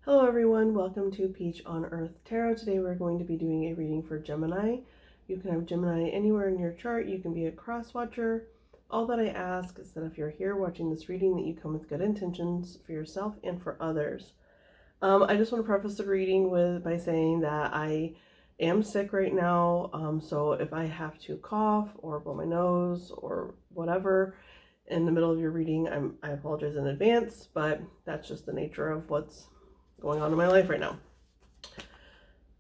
Hello everyone, welcome to Peach on Earth Tarot. Today we're going to be doing a reading for Gemini. You can have Gemini anywhere in your chart. You can be a cross watcher. All that I ask is that if you're here watching this reading, that you come with good intentions for yourself and for others. I just want to preface the reading by saying that I am sick right now, so if I have to cough or blow my nose or whatever in the middle of your reading, I apologize in advance, but that's just the nature of what's going on in my life right now.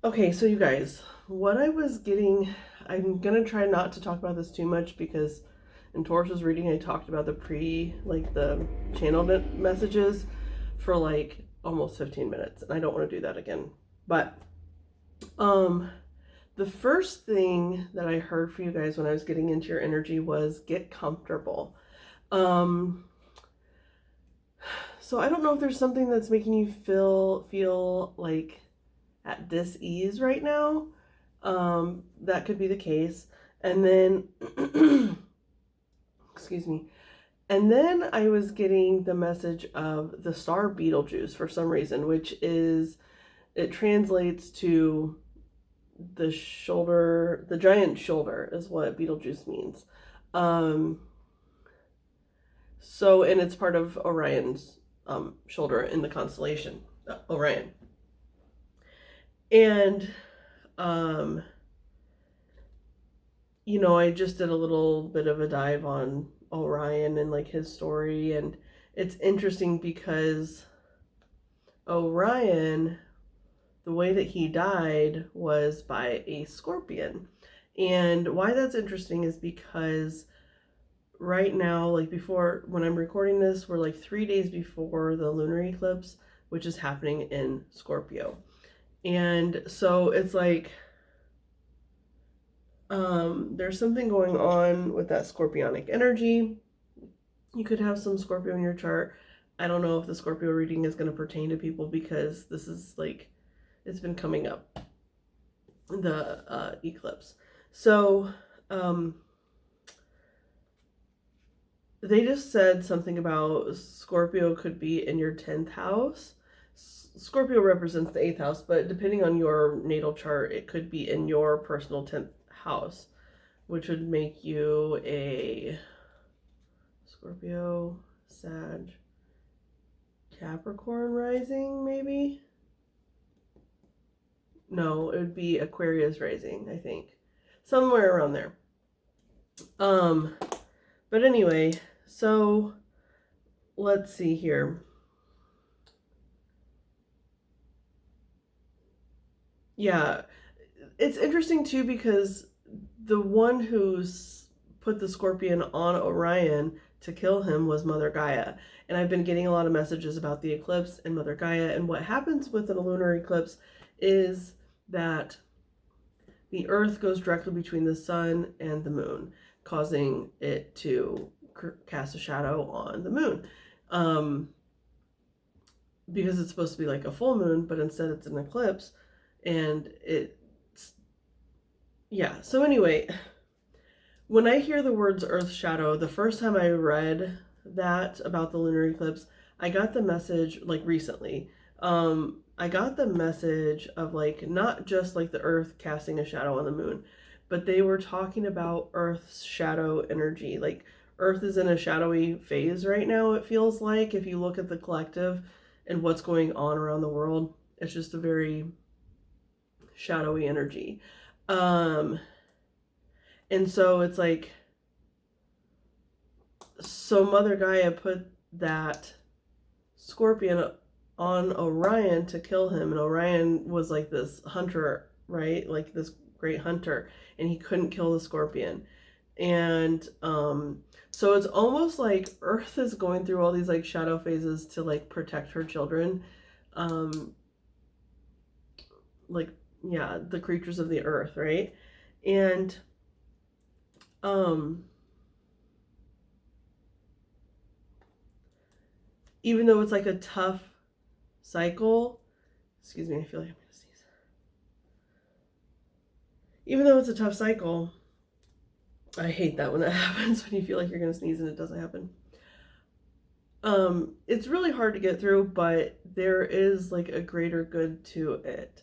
Okay, so you guys, what I was getting, I'm gonna try not to talk about this too much because in Taurus's reading I talked about the channel messages for like almost 15 minutes, and I don't want to do that again. But the first thing that I heard for you guys when I was getting into your energy was get comfortable. So I don't know if there's something that's making you feel like at dis-ease right now. That could be the case. And then, excuse me. And then I was getting the message of the star Betelgeuse for some reason, which is, it translates to the shoulder, the giant shoulder is what Betelgeuse means. So, and it's part of Orion's shoulder in the constellation Orion. And I just did a little bit of a dive on Orion and like his story, and it's interesting because Orion, the way that he died was by a scorpion. And why that's interesting is because right now, like before, when I'm recording this, we're like 3 days before the lunar eclipse, which is happening in Scorpio. And so it's like there's something going on with that scorpionic energy. You could have some Scorpio in your chart. I don't know if the Scorpio reading is going to pertain to people because this is like, it's been coming up, the eclipse. So they just said something about Scorpio could be in your 10th house. Scorpio represents the 8th house, but depending on your natal chart, it could be in your personal 10th house, which would make you a Scorpio, Sag, Capricorn rising, maybe? No, it would be Aquarius rising, I think. Somewhere around there. But anyway, so let's see here. Yeah, it's interesting too because the one who's put the scorpion on Orion to kill him was Mother Gaia. And I've been getting a lot of messages about the eclipse and Mother Gaia. And what happens with a lunar eclipse is that the Earth goes directly between the sun and the moon, causing it to cast a shadow on the moon. Because it's supposed to be like a full moon, but instead it's an eclipse. And so anyway, when I hear the words earth shadow, the first time I read that about the lunar eclipse, I got the message like recently. I got the message of like not just like the earth casting a shadow on the moon, but they were talking about earth's shadow energy. Like earth is in a shadowy phase right now, it feels like, if you look at the collective and what's going on around the world. It's just a very shadowy energy. And so it's like, so Mother Gaia put that scorpion on Orion to kill him, and Orion was like this hunter, right? Like this great hunter, and he couldn't kill the scorpion. And so it's almost like Earth is going through all these like shadow phases to like protect her children. The creatures of the earth, right? And even though it's like a tough cycle, excuse me, I feel like I'm gonna sneeze. Even though it's a tough cycle, I hate that when that happens, when you feel like you're gonna sneeze and it doesn't happen. It's really hard to get through, but there is like a greater good to it.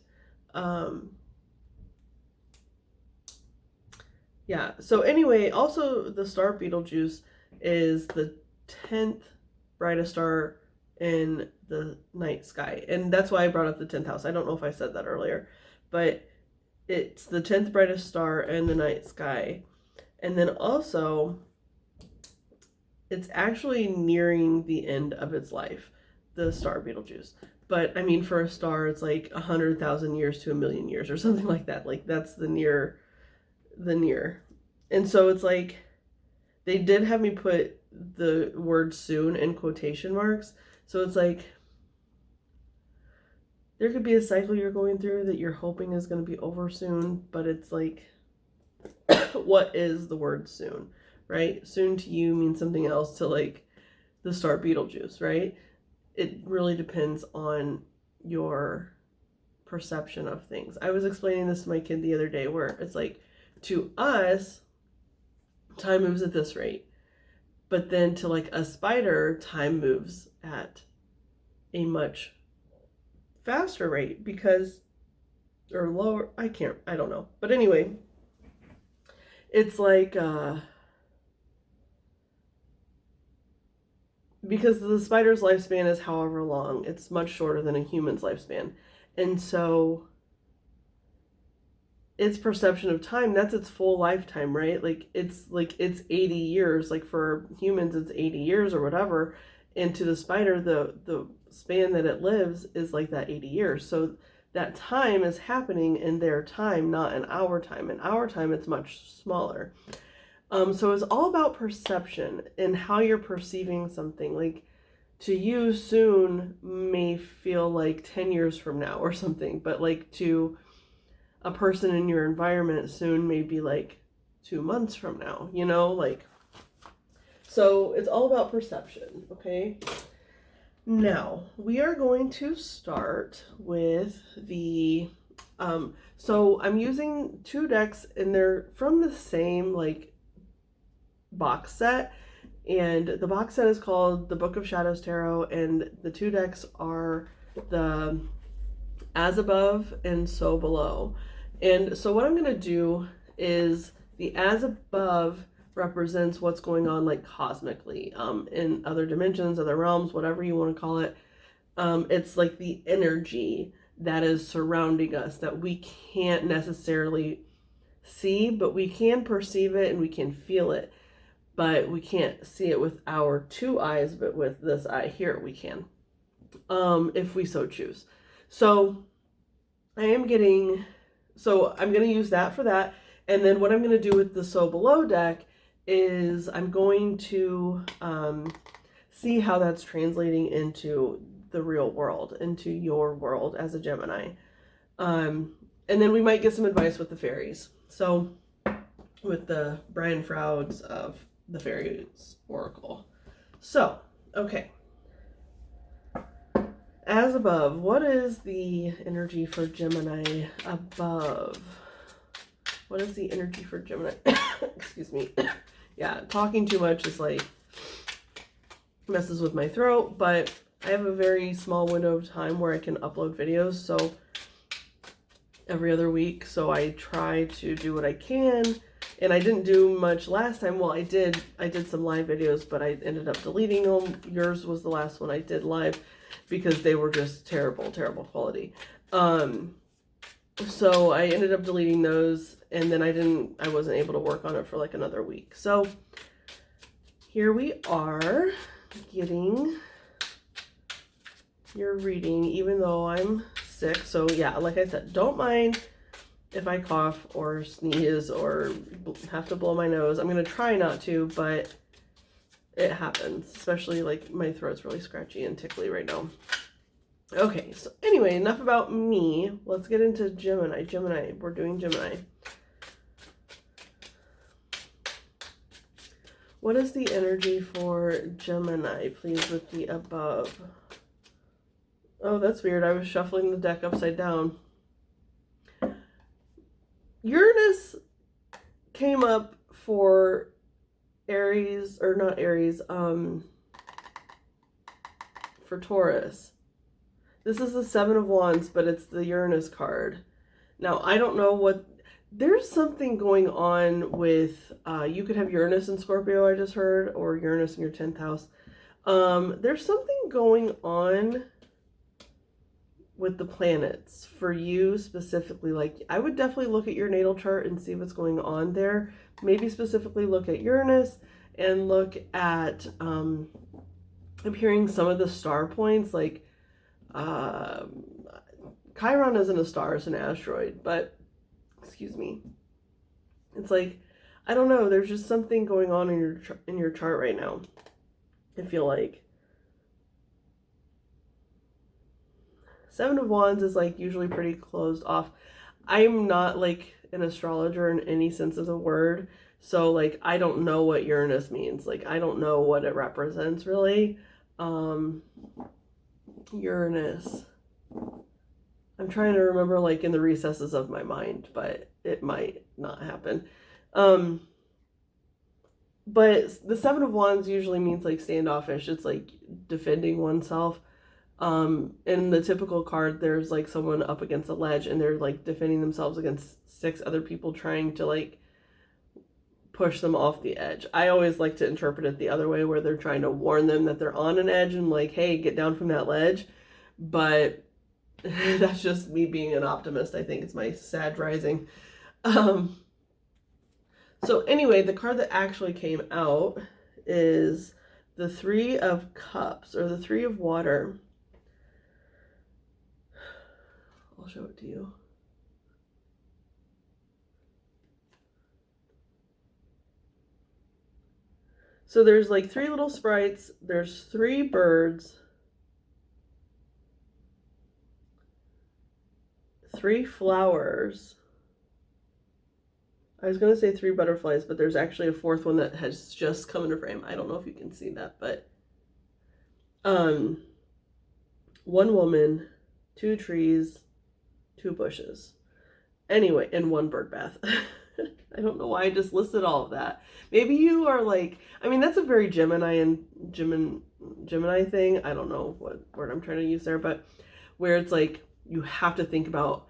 Yeah, so anyway, also the star Betelgeuse is the 10th brightest star in the night sky. And that's why I brought up the 10th house. I don't know if I said that earlier, but it's the 10th brightest star in the night sky. And then also, it's actually nearing the end of its life, the star Betelgeuse. But I mean, for a star, it's like 100,000 years to 1,000,000 years or something like that. Like that's the near. And so it's like, they did have me put the word soon in quotation marks. So it's like, there could be a cycle you're going through that you're hoping is going to be over soon, but it's like, what is the word soon, right? Soon to you means something else to like the star Betelgeuse, right? It really depends on your perception of things. I was explaining this to my kid the other day where it's like, to us, time moves at this rate. But then to like a spider, time moves at a much faster rate because, or lower, I don't know. But anyway, it's like, because the spider's lifespan is however long, it's much shorter than a human's lifespan. And so its perception of time, that's its full lifetime, right? Like it's 80 years. Like for humans, it's 80 years or whatever. And to the spider, the span that it lives is like that 80 years. So that time is happening in their time, not in our time. In our time, it's much smaller. So it's all about perception and how you're perceiving something. Like to you, soon may feel like 10 years from now or something, but like to a person in your environment, soon may be like 2 months from now, you know, like, so it's all about perception. Okay. Now we are going to start with the, so I'm using 2 decks and they're from the same like box set, and the box set is called the Book of Shadows Tarot, and the 2 decks are the As Above and So Below. And so what I'm going to do is the As Above represents what's going on like cosmically, in other dimensions, other realms, whatever you want to call it. It's like the energy that is surrounding us that we can't necessarily see, but we can perceive it and we can feel it, but we can't see it with our 2 eyes, but with this eye here we can, if we so choose. So I'm going to use that for that. And then what I'm going to do with the So Below deck is I'm going to see how that's translating into the real world, into your world as a Gemini. And then we might get some advice with the fairies. So with the Brian Frouds of the Fairies Oracle. So, okay. As above, what is the energy for Gemini above? What is the energy for Gemini? Excuse me. Yeah, talking too much is like messes with my throat, but I have a very small window of time where I can upload videos, so every other week, so I try to do what I can. And I didn't do much last time. Well, I did some live videos, but I ended up deleting them. Yours was the last one I did live because they were just terrible quality. So I ended up deleting those, and then I wasn't able to work on it for like another week. So here we are getting your reading, even though I'm sick. So yeah, like I said, don't mind if I cough or sneeze or have to blow my nose. I'm going to try not to, but it happens, especially like my throat's really scratchy and tickly right now. Okay, so anyway, enough about me. Let's get into Gemini. Gemini, we're doing Gemini. What is the energy for Gemini, please, with the above? Oh, that's weird. I was shuffling the deck upside down. Uranus came up for Aries, or not Aries, for Taurus. This is the Seven of Wands, but it's the Uranus card. Now, I don't know what... There's something going on with... you could have Uranus in Scorpio, I just heard, or Uranus in your 10th house. There's something going on with the planets for you specifically. Like, I would definitely look at your natal chart and see what's going on there. Maybe specifically look at Uranus and look at... I'm hearing some of the star points, like... Chiron isn't a star, it's an asteroid, but, excuse me, it's like, I don't know, there's just something going on in your chart right now. I feel like Seven of Wands is like usually pretty closed off. I'm not like an astrologer in any sense of the word, so like I don't know what Uranus means. Like I don't know what it represents really. Uranus. I'm trying to remember like in the recesses of my mind, but it might not happen. But the Seven of Wands usually means like standoffish. It's like defending oneself. In the typical card, there's like someone up against a ledge and they're like defending themselves against 6 other people trying to like push them off the edge. I always like to interpret it the other way, where they're trying to warn them that they're on an edge and like, hey, get down from that ledge. But that's just me being an optimist. I think it's my Sag rising. So anyway, the card that actually came out is the Three of Cups, or the Three of Water. I'll show it to you. So there's like 3 little sprites, there's 3 birds, 3 flowers. I was going to say 3 butterflies, but there's actually a 4th one that has just come into frame. I don't know if you can see that, but 1 woman, 2 trees, 2 bushes. Anyway, and 1 bird bath. I don't know why I just listed all of that. Maybe you are like, I mean, that's a very Gemini thing. I don't know what word I'm trying to use there, but where it's like you have to think about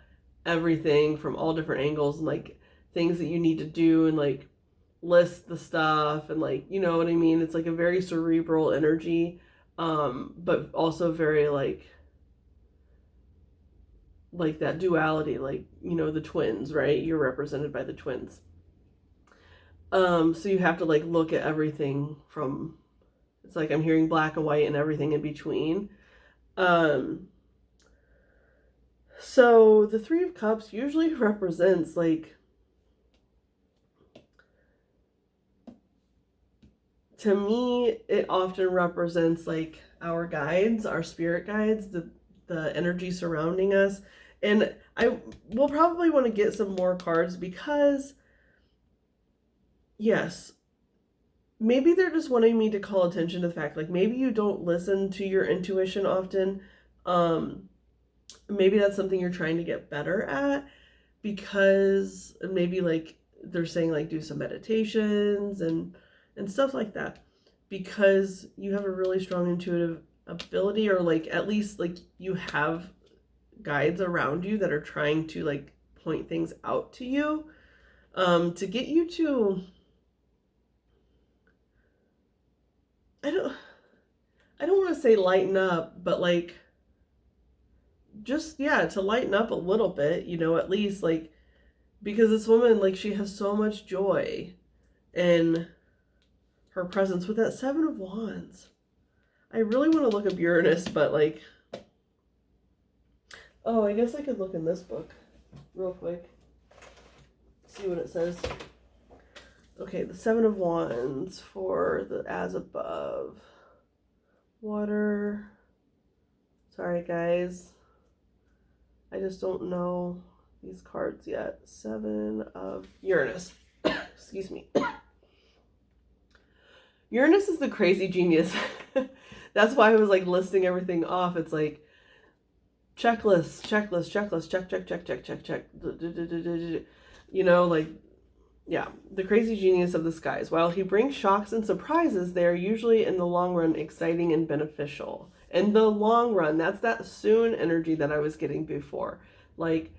everything from all different angles and like things that you need to do and like list the stuff and like, you know what I mean? It's like a very cerebral energy, but also very like that duality, like, you know, the twins, right? You're represented by the twins. So you have to like look at everything from, it's like I'm hearing black and white and everything in between. So the Three of Cups usually represents like, to me, it often represents like our guides, our spirit guides, the energy surrounding us. And I will probably want to get some more cards because, yes, maybe they're just wanting me to call attention to the fact, like maybe you don't listen to your intuition often. Maybe that's something you're trying to get better at, because maybe like they're saying like do some meditations and stuff like that, because you have a really strong intuitive ability, or like at least like you have guides around you that are trying to like point things out to you, to get you to, I don't want to say lighten up, but like just, yeah, to lighten up a little bit, you know, at least like, because this woman, like, she has so much joy in her presence with that Seven of Wands. I really want to look up Uranus, but like, oh, I guess I could look in this book real quick, see what it says. Okay, the Seven of Wands for the as above. Water. Sorry, guys. I just don't know these cards yet. 7 of Uranus. Excuse me. Uranus is the crazy genius. That's why I was like listing everything off. It's like checklist, check, you know, like, yeah, the crazy genius of the skies. While he brings shocks and surprises, they are usually in the long run exciting and beneficial. In the long run, that's that soon energy that I was getting before. Like,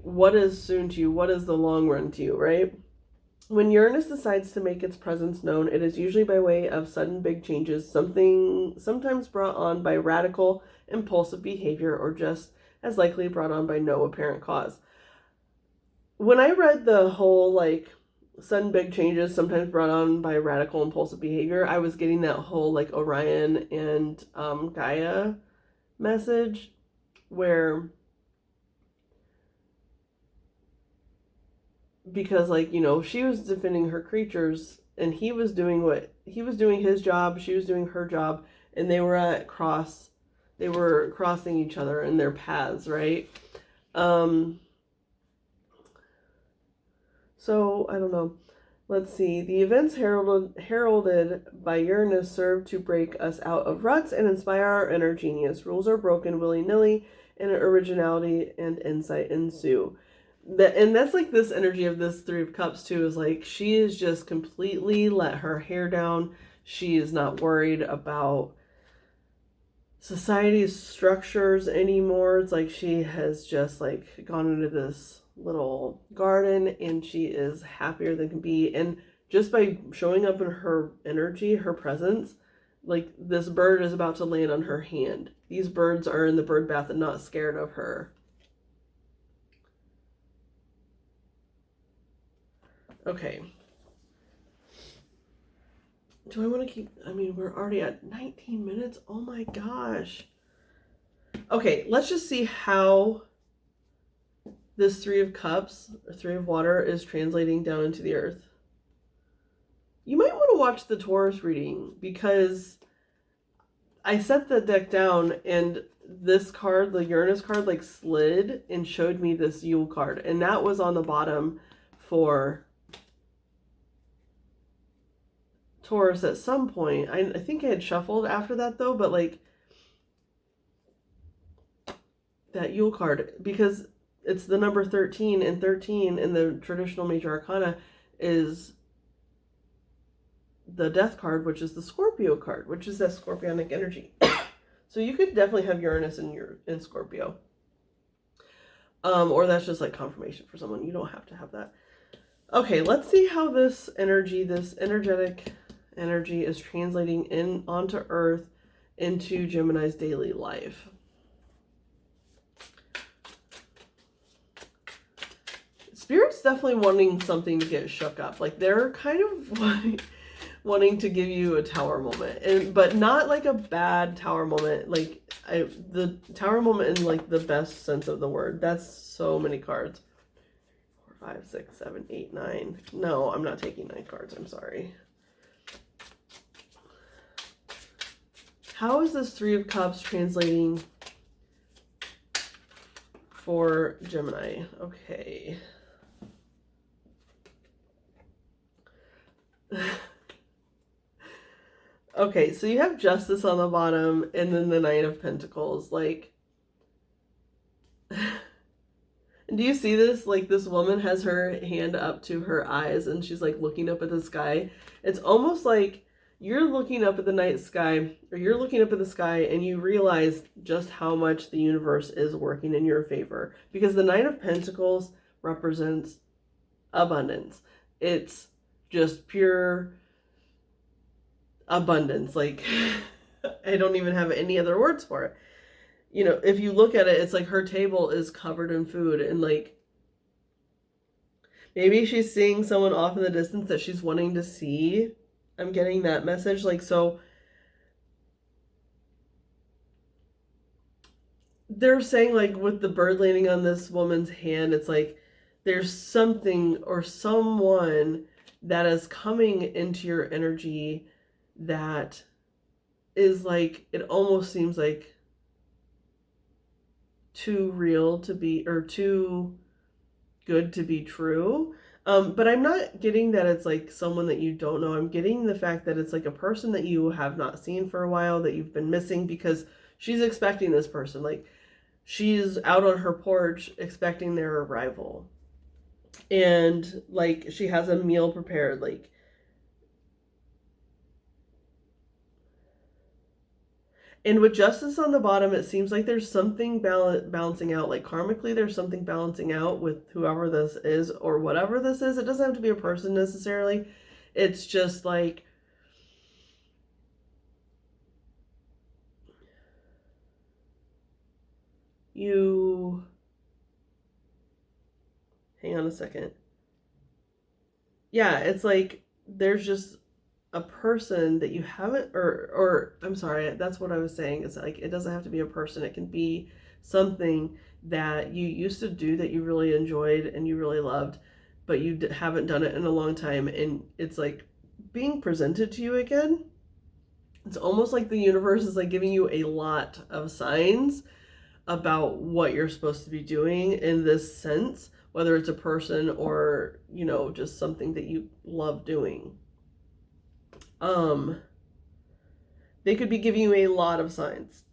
what is soon to you? What is the long run to you, right? When Uranus decides to make its presence known, it is usually by way of sudden big changes, something sometimes brought on by radical, impulsive behavior, or just as likely brought on by no apparent cause. When I read the whole, like, sudden big changes, sometimes brought on by radical, impulsive behavior, I was getting that whole, like, Orion and Gaia message, where, because, like, you know, she was defending her creatures and he was doing his job, she was doing her job, and they were crossing each other in their paths, right? So I don't know. Let's see. The events heralded by Uranus serve to break us out of ruts and inspire our inner genius. Rules are broken willy-nilly, and originality and insight ensue. And that's like this energy of this Three of Cups too, is like she is just completely let her hair down. She is not worried about society's structures anymore. It's like she has just like gone into this little garden and she is happier than can be. And just by showing up in her energy, her presence, like this bird is about to land on her hand. These birds are in the bird bath and not scared of her. Okay. Do I want to keep... I mean, we're already at 19 minutes. Oh my gosh. Okay, let's just see how this Three of Cups, or Three of Water, is translating down into the earth. You might want to watch the Taurus reading, because I set the deck down and this card, the Uranus card, like slid and showed me this Yule card. And that was on the bottom for Taurus at some point. I think I had shuffled after that though, but like that Yule card, because it's the number 13, and 13 in the traditional major arcana is the death card, which is the Scorpio card, which is that scorpionic energy. So you could definitely have Uranus in Scorpio. Or that's just like confirmation for someone. You don't have to have that. Okay, let's see how this energy, this energetic energy, is translating in onto Earth into Gemini's daily life. Spirit's definitely wanting something to get shook up. Like they're kind of wanting to give you a tower moment, but not like a bad tower moment. Like the tower moment in like the best sense of the word. That's so many cards. 4, 5, 6, 7, 8, 9. No, I'm not taking 9 cards. I'm sorry. How is this Three of Cups translating for Gemini? Okay. Okay, so you have Justice on the bottom and then the Knight of Pentacles. Like, do you see this? Like, this woman has her hand up to her eyes and she's like looking up at the sky. It's almost like you're looking up at the night sky, or you're looking up at the sky and you realize just how much the universe is working in your favor. Because the Knight of Pentacles represents abundance. It's just pure abundance. Like, I don't even have any other words for it. You know, if you look at it, it's like her table is covered in food, and like maybe she's seeing someone off in the distance that she's wanting to see. I'm getting that message. Like, so they're saying, like, with the bird landing on this woman's hand, it's like there's something or someone that is coming into your energy that is like, it almost seems like too real to be, or too good to be true. But I'm not getting that it's like someone that you don't know. I'm getting the fact that it's like a person that you have not seen for a while, that you've been missing, because she's expecting this person. Like, she's out on her porch expecting their arrival. And like, she has a meal prepared. Like, And with justice on the bottom, it seems like there's something balancing out. Like karmically, there's something balancing out with whoever this is or whatever this is. It doesn't have to be a person necessarily. It's just like you... Hang on a second. Yeah, it's like there's just a person that you haven't, or I'm sorry, that's what I was saying. It's like it doesn't have to be a person. It can be something that you used to do that you really enjoyed and you really loved, but you haven't done it in a long time, and it's like being presented to you again. It's almost like the universe is like giving you a lot of signs about what you're supposed to be doing in this sense, whether it's a person or, you know, just something that you love doing. They could be giving you a lot of signs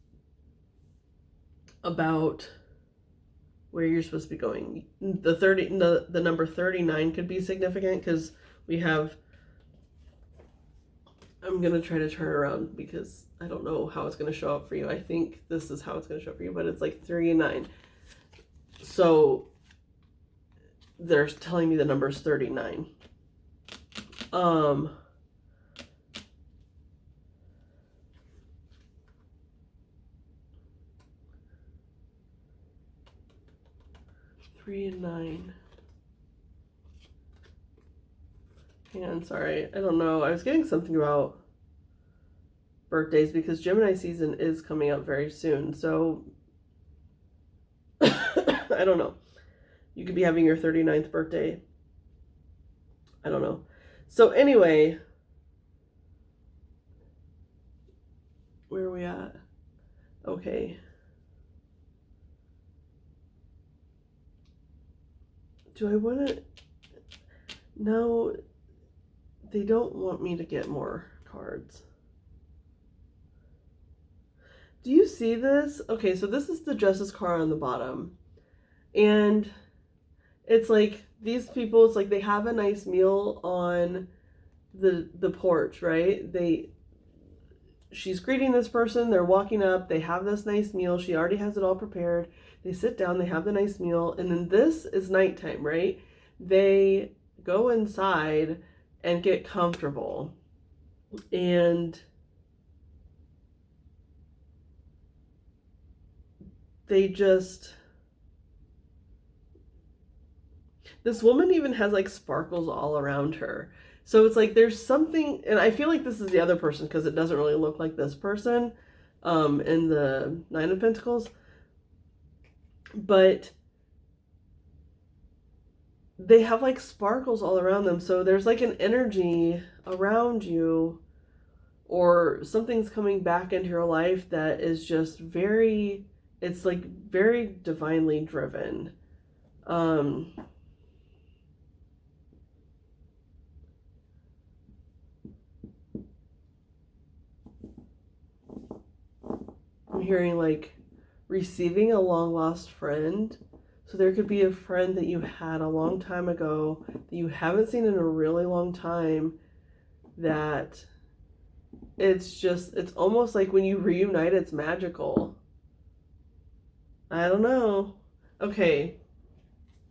about where you're supposed to be going. The number 39 could be significant because we have... I'm going to try to turn around because I don't know how it's going to show up for you. I think this is how it's going to show up for you, but it's like 3 and 9. So they're telling me the number is 39. 3 and 9. Hang on, sorry. I don't know. I was getting something about birthdays because Gemini season is coming up very soon. So I don't know. You could be having your 39th birthday. I don't know. So anyway, where are we at? Okay. Do I want to... No, they don't want me to get more cards. Do you see this? Okay, so this is the Justice card on the bottom. And it's like these people, it's like they have a nice meal on the porch, right? She's greeting this person, they're walking up, they have this nice meal, she already has it all prepared. They sit down, they have the nice meal, and then this is nighttime, right? They go inside and get comfortable. And they just... This woman even has like sparkles all around her. So it's like there's something, and I feel like this is the other person because it doesn't really look like this person in the Nine of Pentacles. But they have like sparkles all around them. So there's like an energy around you, or something's coming back into your life that is just very, it's like very divinely driven. I'm hearing like receiving a long lost friend. So there could be a friend that you had a long time ago that you haven't seen in a really long time, that it's almost like when you reunite, it's magical. I don't know. Okay.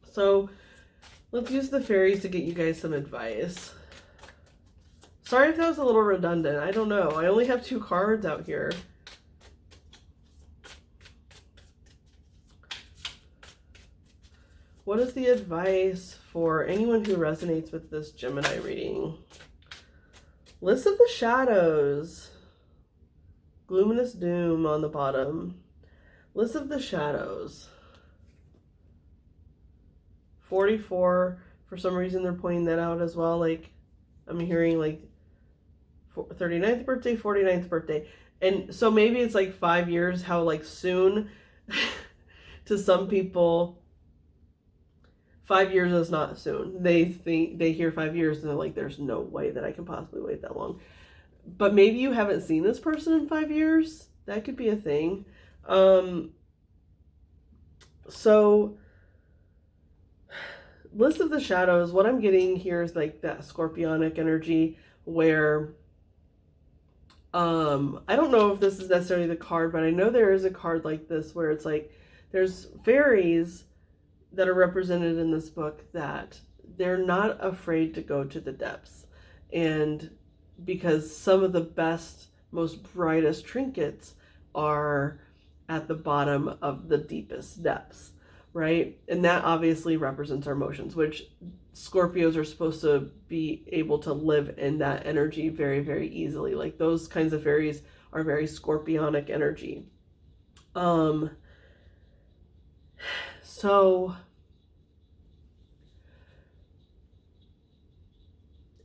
So let's use the fairies to get you guys some advice. Sorry if that was a little redundant. I don't know. I only have 2 cards out here. What is the advice for anyone who resonates with this Gemini reading? List of the Shadows. Luminous Doom on the bottom. List of the Shadows. 44. For some reason, they're pointing that out as well. Like, I'm hearing like 39th birthday, 49th birthday. And so maybe it's like 5 years, how like soon to some people... 5 years is not soon. They hear 5 years and they're like, there's no way that I can possibly wait that long. But maybe you haven't seen this person in 5 years. That could be a thing. So List of the Shadows, what I'm getting here is like that scorpionic energy where I don't know if this is necessarily the card, but I know there is a card like this where it's like there's fairies that are represented in this book that they're not afraid to go to the depths. And because some of the best, most brightest trinkets are at the bottom of the deepest depths, right? And that obviously represents our emotions, which Scorpios are supposed to be able to live in that energy very, very easily. Like those kinds of fairies are very scorpionic energy. So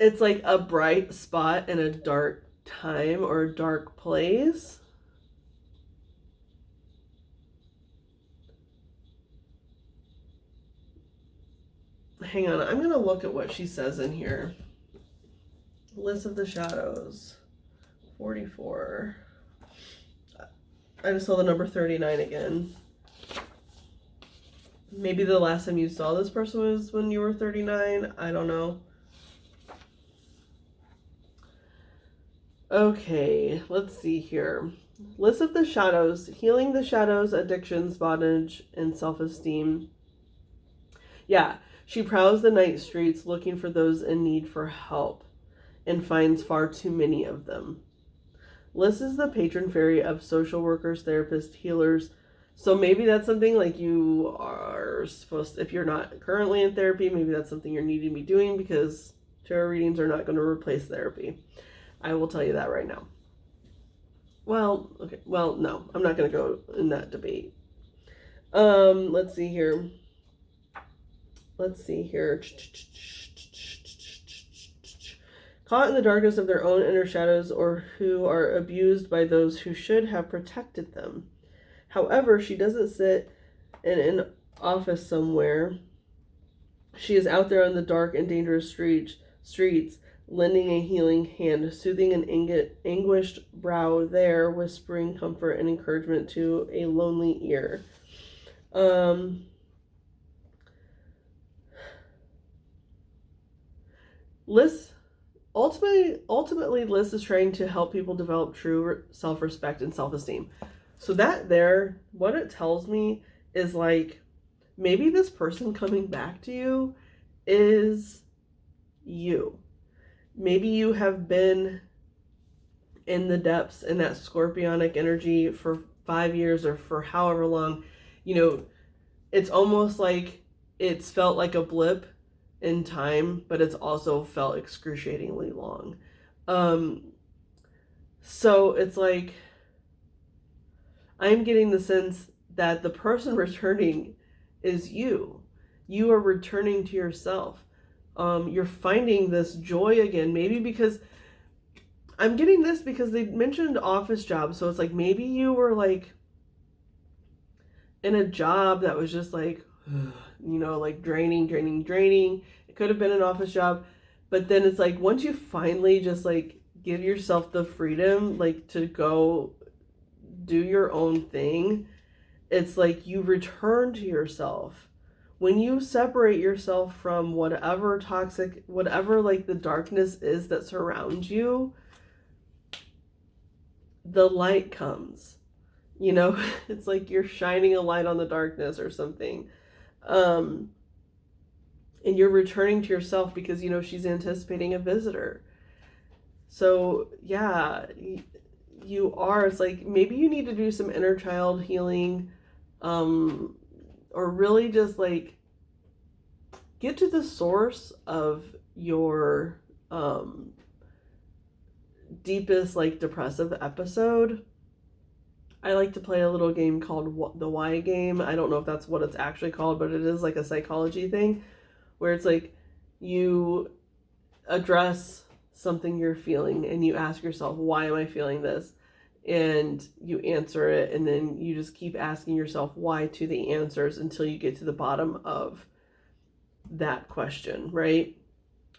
it's like a bright spot in a dark time or a dark place. Hang on, I'm going to look at what she says in here. List of the Shadows, 44. I just saw the number 39 again. Maybe the last time you saw this person was when you were 39. I don't know. Okay, let's see here. List of the Shadows, healing the shadows, addictions, bondage, and self-esteem. Yeah, she prowls the night streets looking for those in need for help and finds far too many of them. Liz is the patron fairy of social workers, therapists, healers. So maybe that's something like you are supposed to, if you're not currently in therapy, maybe that's something you're needing to be doing, because tarot readings are not going to replace therapy. I will tell you that right now. Well, okay. Well, no, I'm not going to go in that debate. Let's see here. Caught in the darkness of their own inner shadows, or who are abused by those who should have protected them. However, she doesn't sit in an office somewhere. She is out there on the dark and dangerous streets, lending a healing hand, soothing an anguished brow there, whispering comfort and encouragement to a lonely ear. Liz, ultimately, Liz is trying to help people develop true self-respect and self-esteem. So that there, what it tells me is like, maybe this person coming back to you is you. Maybe you have been in the depths in that scorpionic energy for 5 years or for however long. You know, it's almost like it's felt like a blip in time, but it's also felt excruciatingly long. So it's like, I'm getting the sense that the person returning is you. You are returning to yourself. You're finding this joy again. Maybe because I'm getting this because they mentioned office jobs. So it's like maybe you were like in a job that was just like, like draining. It could have been an office job. But then it's like once you finally just like give yourself the freedom like to go do your own thing, it's like you return to yourself. When you separate yourself from whatever toxic, whatever like the darkness is that surrounds you, the light comes. It's like you're shining a light on the darkness or something. And you're returning to yourself because, she's anticipating a visitor. So, yeah, you are. It's like maybe you need to do some inner child healing, or really just like get to the source of your deepest like depressive episode. I like to play a little game called the Why game. I don't know if that's what it's actually called, but it is like a psychology thing where it's like you address something you're feeling and you ask yourself, why am I feeling this? And you answer it, and then you just keep asking yourself why to the answers until you get to the bottom of that question, right?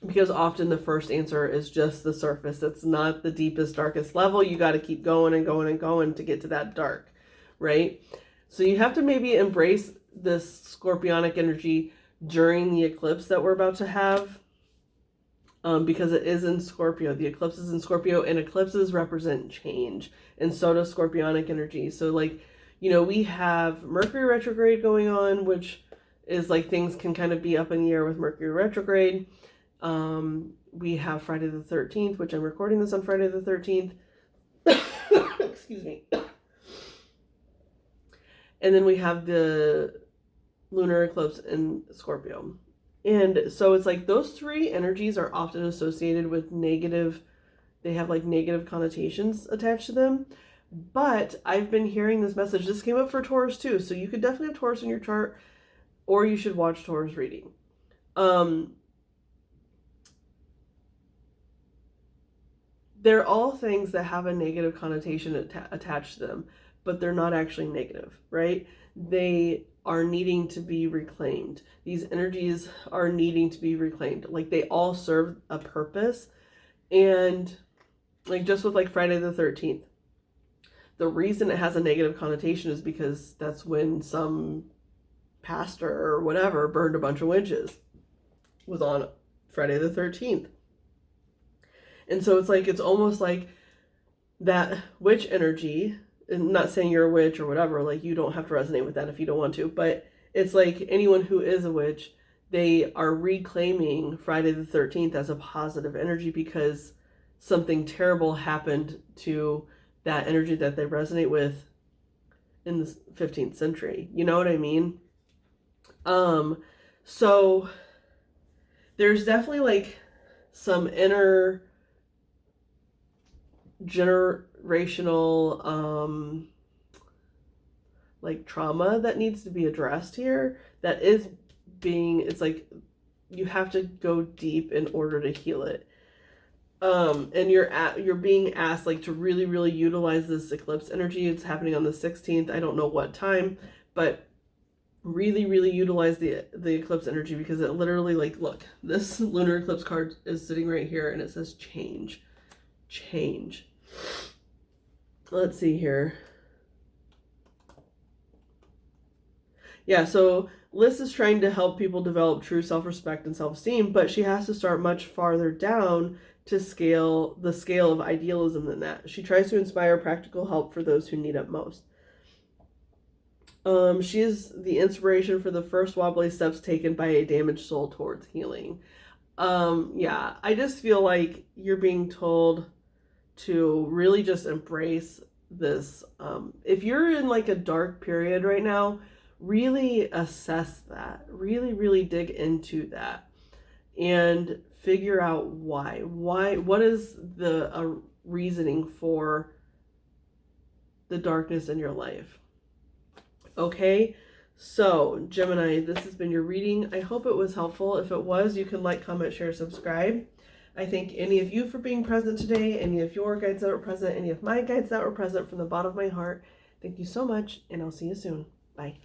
Because often the first answer is just the surface. It's not the deepest, darkest level. You got to keep going and going and going to get to that dark, right? So you have to maybe embrace this scorpionic energy during the eclipse that we're about to have. because it is in Scorpio. The eclipse is in Scorpio, and eclipses represent change, and so does Scorpionic energy. So like, we have Mercury retrograde going on, which is like things can kind of be up in the air with Mercury retrograde. We have Friday the 13th, which I'm recording this on Friday the 13th. Excuse me. And then we have the lunar eclipse in Scorpio. And so it's like those three energies are often associated with negative, they have like negative connotations attached to them. But I've been hearing this message. This came up for Taurus too. So you could definitely have Taurus in your chart, or you should watch Taurus reading. They're all things that have a negative connotation attached to them, but they're not actually negative, right? They are needing to be reclaimed. These energies are needing to be reclaimed. Like they all serve a purpose. And like just with like Friday the 13th, the reason it has a negative connotation is because that's when some pastor or whatever burned a bunch of witches. It was on Friday the 13th. And so it's like, it's almost like that witch energy, and not saying you're a witch or whatever, like you don't have to resonate with that if you don't want to, but it's like anyone who is a witch, they are reclaiming Friday the 13th as a positive energy because something terrible happened to that energy that they resonate with in the 15th century. You know what I mean? So there's definitely like some inner generational like trauma that needs to be addressed here, that is being, it's like you have to go deep in order to heal it. And you're being asked like to really, really utilize this eclipse energy. It's happening on the 16th. I don't know what time, but really, really utilize the eclipse energy, because it literally, like, look, this lunar eclipse card is sitting right here and it says change. Let's see here. Yeah, so Liz is trying to help people develop true self-respect and self-esteem, but she has to start much farther down to scale of idealism than that. She tries to inspire practical help for those who need it most. She is the inspiration for the first wobbly steps taken by a damaged soul towards healing. Yeah, I just feel like you're being told to really just embrace this. If you're in like a dark period right now, really assess that. Really, really dig into that and figure out why. What is the reasoning for the darkness in your life? Okay, so Gemini, this has been your reading. I hope it was helpful. If it was, you can like, comment, share, subscribe. I thank any of you for being present today, any of your guides that were present, any of my guides that were present from the bottom of my heart. Thank you so much, and I'll see you soon. Bye.